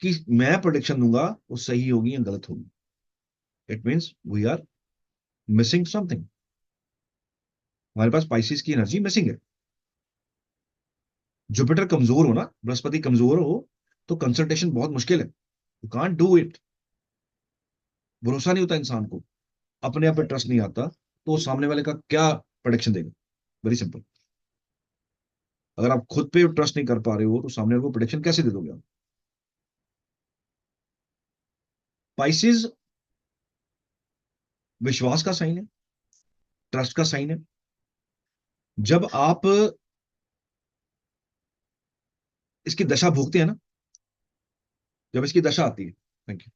कि मैं प्रोडिक्शन दूंगा वो सही होगी या गलत होगी। It means we are missing something. हमारे पास स्पाइसेस की एनर्जी मिसिंग है। जुपिटर कमजोर हो ना, बृहस्पति कमजोर हो, तो कंसल्टेशन बहुत मुश्किल है। You can't do it. भरोसा नहीं होता इंसान को, अपने आप पे ट्रस्ट नहीं आता, तो वो सामने वाले का क्या प्रोडिक्शन देगा। Very simple. अगर आप खुद पे ट्रस्ट नहीं कर पा रहे हो तो सामने वाले को प्रोडिक्शन कैसे दे दोगे आप। स्पाइसेस विश्वास का साइन है, ट्रस्ट का साइन है। जब आप इसकी दशा भोगते हैं ना, जब इसकी दशा आती है, थैंक यू,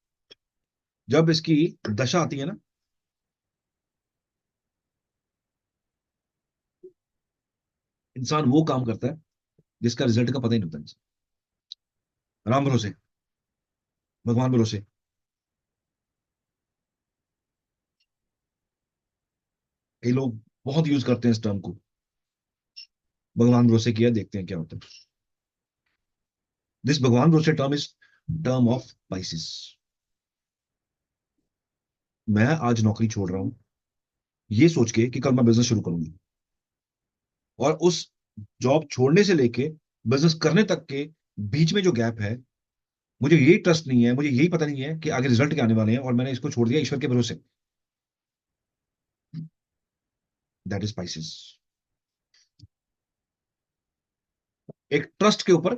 जब इसकी दशा आती है ना, इंसान वो काम करता है जिसका रिजल्ट का पता ही नहीं होता इंसान। राम भरोसे, भगवान भरोसे। कई लोग बहुत यूज करते हैं इस टर्म को, भगवान भरोसे किया, देखते हैं क्या होता है। दिस भगवान भरोसे term is term of spices. मैं आज नौकरी छोड़ रहा हूं ये सोच के कि कल मैं बिजनेस शुरू करूंगी, और उस जॉब छोड़ने से लेके बिजनेस करने तक के बीच में जो गैप है, मुझे यही ट्रस्ट नहीं है, मुझे यही पता नहीं है कि आगे रिजल्ट क्या आने वाले हैं, और मैंने इसको छोड़ दिया ईश्वर के भरोसे। That is spices. एक ट्रस्ट के ऊपर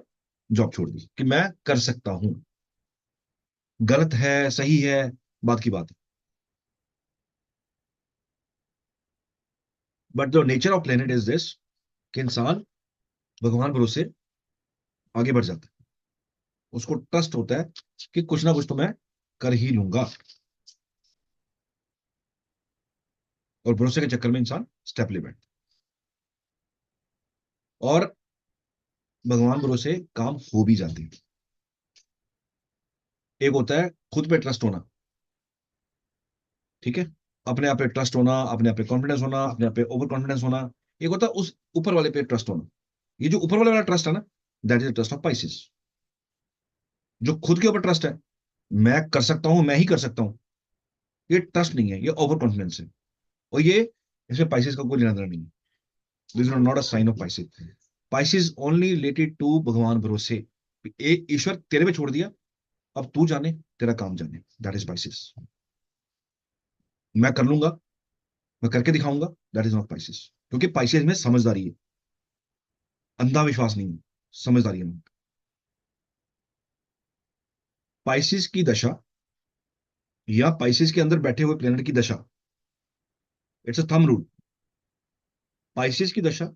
जॉब छोड़ दी कि मैं कर सकता हूं। गलत है सही है बात की बात है, but the nature of planet is this कि इंसान भगवान भरोसे आगे बढ़ जाता है। उसको ट्रस्ट होता है कि कुछ ना कुछ तो मैं कर ही लूंगा, और भरोसे के चक्कर में इंसान स्टेप ले बैठता है, और भगवान भरोसे काम हो भी जाते हैं। एक होता है खुद पे ट्रस्ट होना, ठीक है, अपने आप पे ट्रस्ट होना, अपने आप पे कॉन्फिडेंस होना, अपने आप पे ओवर कॉन्फिडेंस होना। एक होता है उस ऊपर वाले पे ट्रस्ट होना। ये जो ऊपर वाले वाला ट्रस्ट है ना, that is trust of Pisces. जो खुद के ऊपर ट्रस्ट है, मैं कर सकता हूं, मैं ही कर सकता हूं, ये ट्रस्ट नहीं है, ये ओवर कॉन्फिडेंस है। और ये, इसमें पाइसेस का कोई लेना देना नहीं है। This is not a sign of Pisces. Pisces only related to भगवान भरोसे। ईश्वर तेरे पे छोड़ दिया, अब तू जाने, तेरा काम जाने, दैट इज पाइसेस। मैं कर लूंगा, मैं करके दिखाऊंगा, दैट इज नॉट पाइसेस। क्योंकि पाइसेस में समझदारी है, अंधा विश्वास नहीं है, समझदारी है। पाइसेस की दशा या पाइसेस के अंदर बैठे हुए प्लेनेट की दशा, it's a thumb rule. Pisces की दशा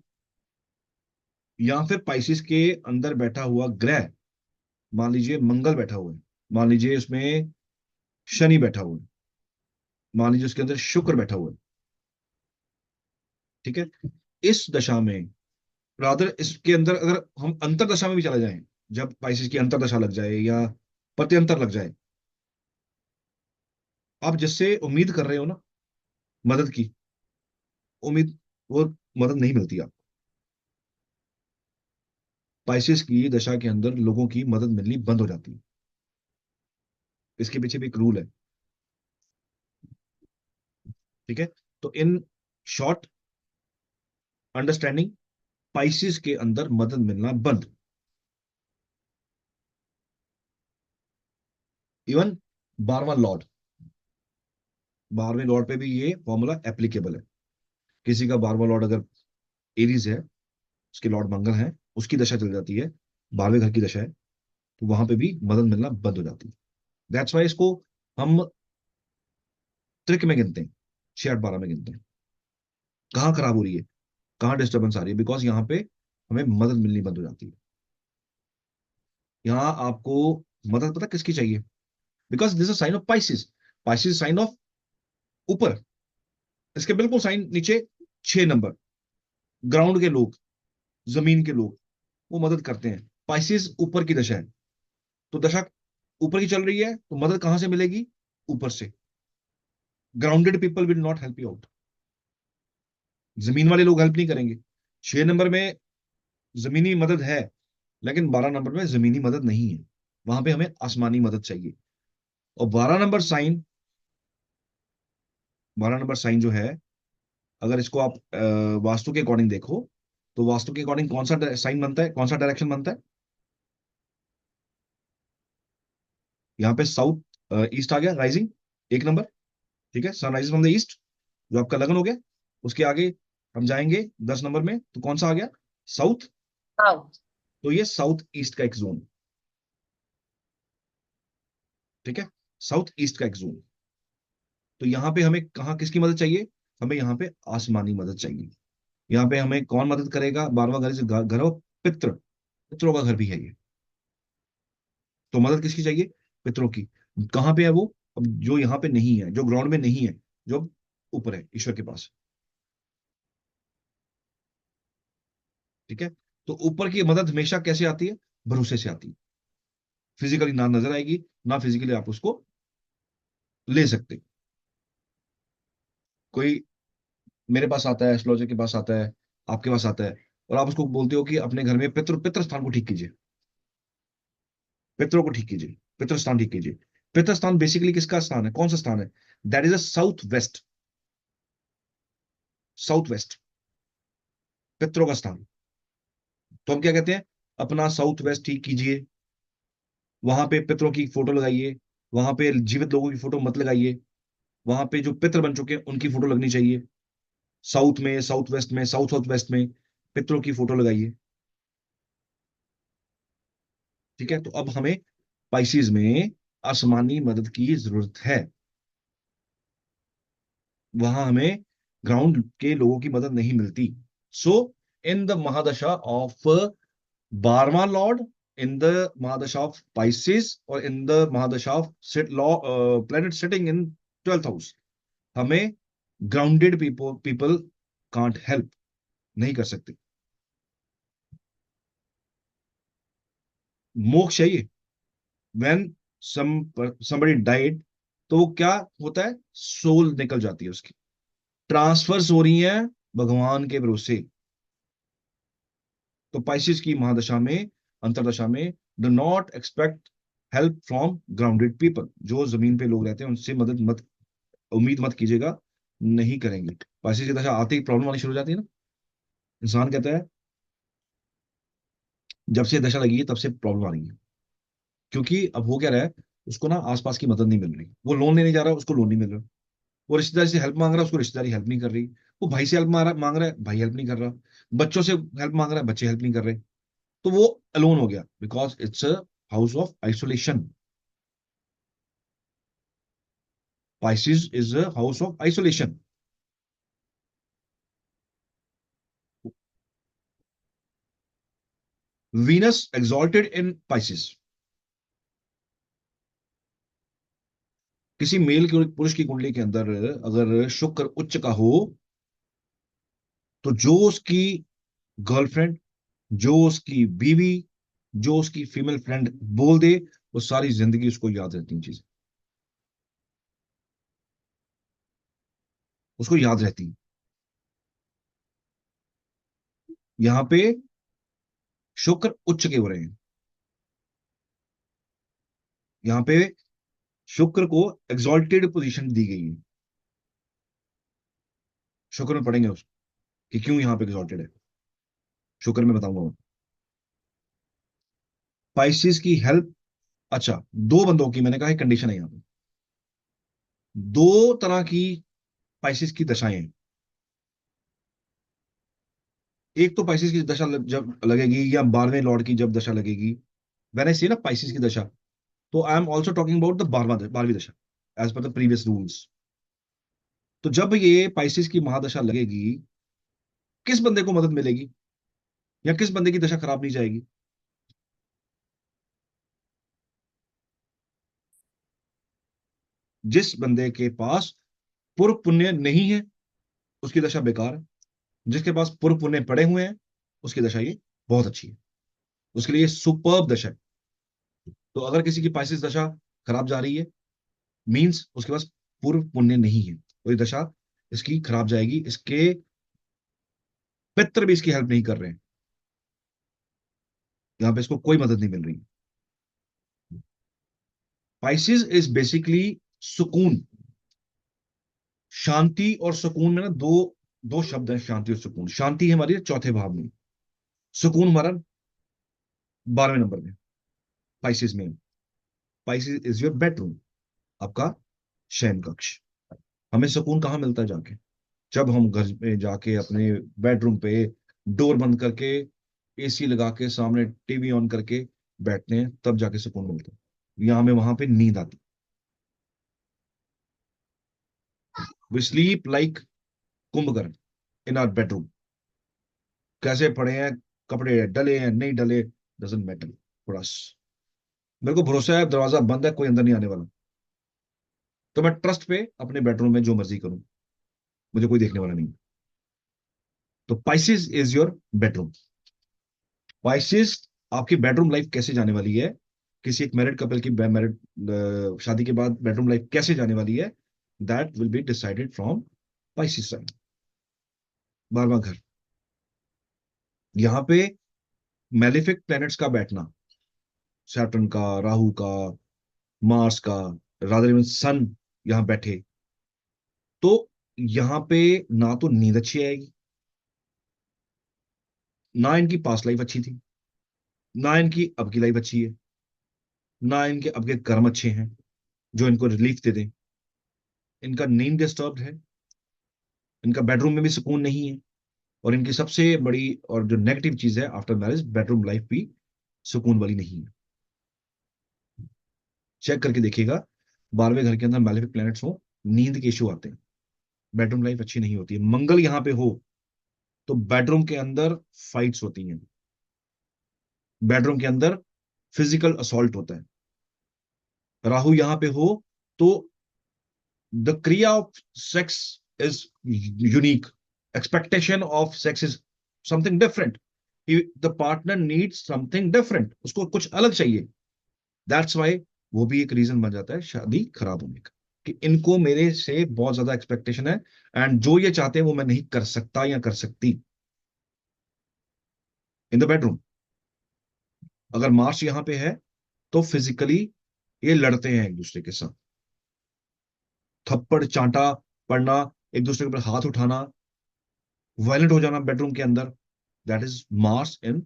या फिर पाइसेस के अंदर बैठा हुआ ग्रह, मान लीजिए मंगल बैठा हुआ है, मान लीजिए उसमें शनि बैठा हुआ है, मान लीजिए उसके अंदर शुक्र बैठा हुआ है, ठीक है, इस दशा में, रादर इसके अंदर अगर हम अंतर दशा में भी चले जाएं, जब पाइसेस की अंतर दशा लग जाए या प्रत्यंतर लग जाए, आप जिससे उम्मीद कर रहे हो ना मदद की, उम्मीद, वो मदद नहीं मिलती आपको। पाइसेस की दशा के अंदर लोगों की मदद मिलनी बंद हो जाती है। इसके पीछे भी एक रूल है, ठीक है। तो इन शॉर्ट अंडरस्टैंडिंग, पाइसेस के अंदर मदद मिलना बंद। इवन 12वां लॉर्ड, 12वें लॉर्ड पे भी ये फॉर्मूला एप्लीकेबल है। किसी का 12वां लॉर्ड अगर एरीज है, उसके लॉर्ड मंगल है, उसकी दशा चल जाती है, 12वें घर की दशा है, तो वहां पे भी मदद मिलना बंद हो जाती है। दैट्स वाई इसको हम त्रिक में गिनते हैं, 6 8 12 में गिनते हैं। कहाँ खराब हो रही है, कहाँ डिस्टर्बेंस आ रही है, बिकॉज यहाँ पे हमें मदद मिलनी बंद हो जाती है। यहाँ आपको मदद पता किसकी चाहिए, because this is sign of Pisces. Pisces sign of ऊपर, इसके बिल्कुल साइन नीचे 6 नंबर, ग्राउंड के लोग, जमीन के लोग, वो मदद करते हैं। पाइसिस ऊपर की दशा है, तो दशा ऊपर की चल रही है, तो मदद कहां से मिलेगी, ऊपर से। Grounded people will not help you out, जमीन वाले लोग हेल्प नहीं करेंगे। 6 नंबर में जमीनी मदद है, लेकिन 12 नंबर में जमीनी मदद नहीं है। वहां पे हमें आसमानी मदद चाहिए। और 12 नंबर साइन जो है, अगर इसको आप वास्तु के अकॉर्डिंग देखो, तो वास्तु के अकॉर्डिंग कौन सा साइन बनता है, कौन सा डायरेक्शन बनता है? यहाँ पे साउथ ईस्ट आ गया, राइजिंग 1 नंबर। ठीक है, सनराइज फ्रॉम द ईस्ट, जो आपका लगन हो गया। उसके आगे हम जाएंगे 10 नंबर में, तो कौन सा आ गया? साउथ। साउथ। तो ये साउथ ईस्ट का एक जोन। ठीक है, साउथ ईस्ट का एक जोन। तो यहाँ पे हमें कहाँ किसकी मदद चाहिए? हमें यहाँ पे आसमानी मदद चाहिए। यहाँ पे हमें कौन मदद करेगा? 12वां घर जो घर हो, पितृ, पितरों का घर भी है ये। तो मदद किसकी चाहिए? पितरों की। कहाँ पे है वो? अब जो यहाँ पे नहीं है, जो ग्राउंड में नहीं है, जो ऊपर है ईश्वर के पास। ठीक है, तो ऊपर की मदद हमेशा कैसे आती है? भरोसे से आती है। फिजिकली ना नजर आएगी, ना फिजिकली आप उसको ले सकते। कोई मेरे पास आता है, एस्ट्रोलॉजर के पास आता है, आपके पास आता है, और आप उसको बोलते हो कि अपने घर में पितृ पितृ स्थान को ठीक कीजिए, पितरों को ठीक कीजिए, पितृ स्थान ठीक कीजिए। पितृ स्थान बेसिकली किसका स्थान है, कौन सा स्थान है? That is a south west. South west पितरों का स्थान। तो हम क्या कहते हैं? अपना साउथ वेस्ट ठीक कीजिए। वहां पे पितरों की फोटो लगाइए। वहां पे जीवित लोगों की फोटो मत लगाइए। वहां पे जो पितर बन चुके हैं उनकी फोटो लगनी चाहिए। साउथ में, साउथ वेस्ट में, साउथ साउथ वेस्ट में पितरों की फोटो लगाइए। ठीक है, तो अब हमें स्पाइसेस में आसमानी मदद की जरूरत है। वहां हमें ग्राउंड के लोगों की मदद नहीं मिलती। So in the mahadasha of 12वां lord, in the mahadasha of Pisces, और in the mahadasha of law planet sitting in 12th house, हमें grounded people people can't help, नहीं कर सकते। मोक्ष चाहिए। व्हेन somebody died, तो वो क्या होता है? सोल निकल जाती है उसकी, ट्रांसफर्स हो रही है भगवान के भरोसे। तो पाइसिस की महादशा में, अंतरदशा में, do not expect help from grounded people. जो जमीन पे लोग रहते हैं उनसे मदद मत, उम्मीद मत कीजिएगा, नहीं करेंगे। पाइसिस की दशा आते ही प्रॉब्लम आनी शुरू हो जाती है ना। इंसान कहता है जब से दशा लगी है तब से प्रॉब्लम आ रही है। क्योंकि अब हो क्या रहा है, उसको ना आसपास की मदद नहीं मिल रही। वो लोन लेने जा रहा है, उसको लोन नहीं मिल रहा। वो रिश्तेदारी से हेल्प मांग रहा है, उसको रिश्तेदारी हेल्प नहीं कर रही। वो भाई से हेल्प मांग रहा है, भाई हेल्प नहीं कर रहा। बच्चों से हेल्प मांग रहा है, बच्चे हेल्प नहीं कर रहे। तो वो अलोन हो गया, because it's a house of isolation. Pisces is a house of isolation. Venus exalted in Pisces. किसी मेल की पुरुष की कुंडली के अंदर अगर शुक्र उच्च का हो, तो जो उसकी गर्लफ्रेंड, जो उसकी बीवी, जो उसकी फीमेल फ्रेंड बोल दे, वो सारी जिंदगी उसको याद रहती हैं चीजें, उसको याद रहती हैं। यहाँ पे शुक्र उच्च के हो रहे हैं। यहाँ पे शुक्र को एग्जॉल्टेड पोजीशन दी गई है। शुक्र में पढ़ेंगे उसको कि क्यों यहाँ पे एग्जॉल्टेड है, शुक्र में बताऊंगा। स्पाइसेस की हेल्प। अच्छा, दो बंदों की मैंने कहा है कंडीशन है यहाँ पे। दो तरह की स्पाइसेस की दशाएं हैं। एक तो पाइसेस की दशा जब लगेगी, या 12वें लॉर्ड की जब दशा लगेगी, व्हेन आई सी ना पाइसेस की दशा, तो I am also talking about the 12वीं दशा, as per the previous rules. तो जब ये पाइसेस की महादशा लगेगी, किस बंदे को मदद मिलेगी, या किस बंदे की दशा खराब नहीं जाएगी? जिस बंदे के पास पूर्व पुण्य नहीं है, उसकी दशा बेकार है। जिसके पास पूर्व पुण्य पड़े हुए हैं, उसकी दशा ये बहुत अच्छी है, उसके लिए सुपर्ब दशा है। तो अगर किसी की पाइसेस दशा खराब जा रही है, मींस उसके पास पूर्व पुण्य नहीं है, तो ये दशा इसकी खराब जाएगी। इसके पित्र भी इसकी हेल्प नहीं कर रहे हैं, यहाँ पे इसको कोई मदद नहीं मिल रही। स्पाइसेस इज बेसिकली सुकून। शांति और सुकून में ना दो दो शब्द हैं, शांति और सुकून। शांति है हमारी चौथे भाव में, सुकून हमारा 12वें नंबर में, स्पाइसेस में। स्पाइसेस इज योर बेडरूम, आपका शयन कक्ष। हमें सुकून कहाँ मिलता है? जाके, जब हम घर में जाके अपने बेडरूम पे डोर बंद करके एसी लगा के सामने टीवी ऑन करके बैठते हैं, तब जाके सुकून मिलता है, या हमें वहां पे नींद आती। We sleep like Kumbhakarna in our bedroom. कैसे पड़े हैं, कपड़े डले हैं नहीं डले, डजेंट मैटर फॉर अस। मेरे को भरोसा है दरवाजा बंद है, कोई अंदर नहीं आने वाला, तो मैं ट्रस्ट पे अपने बेडरूम में जो मर्जी करूं, मुझे कोई देखने वाला नहीं। तो Pisces is your bedroom. Pisces आपकी बेडरूम लाइफ कैसे जाने वाली है, किसी एक मैरिड कपल की मैरिड शादी के बाद बेडरूम लाइफ कैसे जाने वाली है, that will be decided from Pisces sign. 12वां घर, यहाँ पे मेलिफिक प्लैनेट्स का बैठना, सैटर्न का, राहु का, मार्स का, रादर इवन सन यहाँ बैठे, तो यहाँ पे ना तो नींद अच्छी आएगी, ना इनकी पास्ट लाइफ अच्छी थी, ना इनकी अब की लाइफ अच्छी है, ना इनके अब के कर्म अच्छे हैं जो इनको रिलीफ दे दें। इनका नींद डिस्टर्ब है, इनका बेडरूम में भी सुकून नहीं है, और इनकी सबसे बड़ी और जो नेगेटिव चीज है आफ्टर मैरिज, बेडरूम लाइफ भी सुकून वाली नहीं है। चेक करके देखिएगा, 12वें घर के अंदर मैलेफिक प्लैनेट्स हो, नींद के इशू आते हैं, बेडरूम लाइफ अच्छी नहीं होती है। मंगल यहाँ पे हो तो बेडरूम के अंदर फाइट्स होती हैं, बेडरूम के अंदर फिजिकल असॉल्ट होता है। राहु यहाँ पे हो तो द क्रिया of sex is unique, expectation of sex is something different, the partner needs something different, उसको कुछ अलग चाहिए। दैट्स वाई वो भी एक रीजन बन जाता है शादी खराब होने का, कि इनको मेरे से बहुत ज्यादा एक्सपेक्टेशन है, एंड जो ये चाहते हैं वो मैं नहीं कर सकता या कर सकती इन द बेडरूम। अगर मार्च यहाँ पे है तो फिजिकली ये लड़ते हैं एक दूसरे के साथ, थप्पड़ चांटा पड़ना, एक दूसरे के ऊपर हाथ उठाना, वायलेंट हो जाना बेडरूम के अंदर, that is Mars in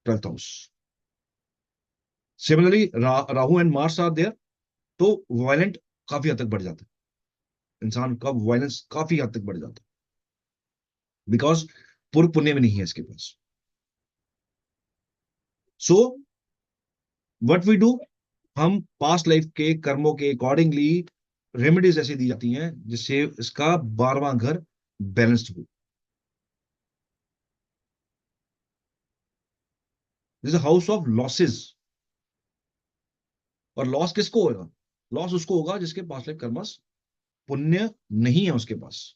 12th house. Similarly Rahu and Mars are there, तो वायलेंट काफी हद तक बढ़ जाता है, इंसान का वायलेंस काफी हद तक बढ़ जाता है, बिकॉज पूर्व पुण्य में नहीं है इसके पास। सो व्हाट वी डू, हम पास्ट लाइफ के कर्मों के अकॉर्डिंगली रेमेडीज ऐसी दी जाती हैं जिससे इसका 12वां घर बैलेंस्ड हो। This house of losses. और लॉस किसको होगा? लॉस उसको होगा जिसके पास्ट लाइफ कर्मस पुण्य नहीं है उसके पास,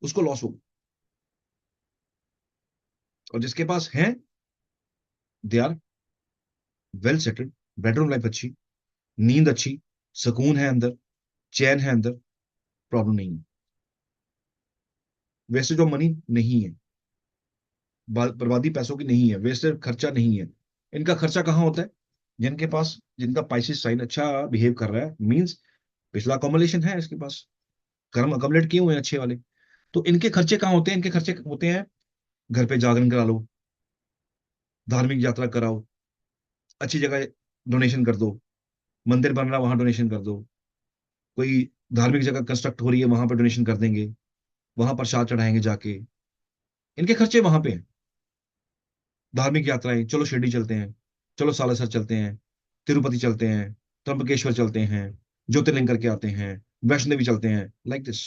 उसको लॉस होगा। और जिसके पास है, they are well settled, bedroom life अच्छी, नींद अच्छी, सुकून है अंदर, चैन है अंदर, प्रॉब्लम नहीं है। वैसे जो मनी नहीं है, बर्बादी पैसों की नहीं है, वैसे खर्चा नहीं है। इनका खर्चा कहाँ होता है? जिनके पास, जिनका पाइसिस साइन अच्छा बिहेव कर रहा है, मींस पिछला अकोमोलेशन है इसके पास, कर्म अकोमोलेट किए हुए हैं अच्छे वाले, तो इनके खर्चे कहाँ होते हैं? इनके खर्चे होते हैं घर पे जागरण करा लो, धार्मिक यात्रा कराओ, अच्छी जगह डोनेशन कर दो, मंदिर बन रहा वहां डोनेशन कर दो, कोई धार्मिक जगह कंस्ट्रक्ट हो रही है वहां पर डोनेशन कर देंगे, वहां प्रसाद चढ़ाएंगे जाके। इनके खर्चे वहां पे हैं। धार्मिक यात्राएं, चलो शिरडी चलते हैं, चलो सालासर चलते हैं, तिरुपति चलते हैं, त्र्यंबकेश्वर चलते हैं, ज्योतिर्लिंग करके आते हैं, वैष्णो देवी चलते हैं, लाइक दिस।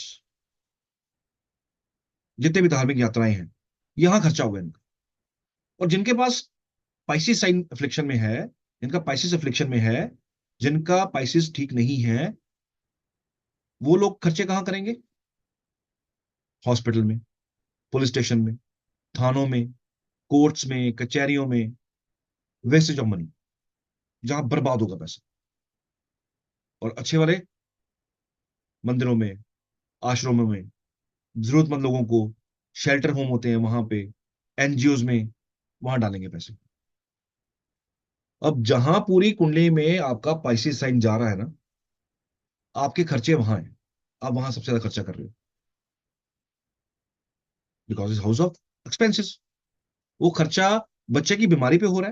जितने भी धार्मिक यात्राएं हैं, यहां खर्चा हुआ है इनका। और जिनके पास पाइसिस साइन अफ्लिक्शन में है, जिनका पाइसिस अफ्लिक्शन में है, जिनका पाइसिस ठीक नहीं है, वो लोग खर्चे कहाँ करेंगे? हॉस्पिटल में, पुलिस स्टेशन में, थानों में, कोर्ट्स में, कचहरियों में, वेस्टेज ऑफ मनी, जहां बर्बाद होगा पैसा। और अच्छे वाले मंदिरों में, आश्रमों में, जरूरतमंद लोगों को, शेल्टर होम होते हैं वहां पे, एनजीओज में, वहां डालेंगे पैसे। अब जहां पूरी कुंडली में आपका पाइसिस साइन जा रहा है ना, आपके खर्चे वहां हैं, आप वहां सबसे ज्यादा खर्चा कर रहे हो, because is house of expenses. वो खर्चा बच्चे की बीमारी पे हो रहा है,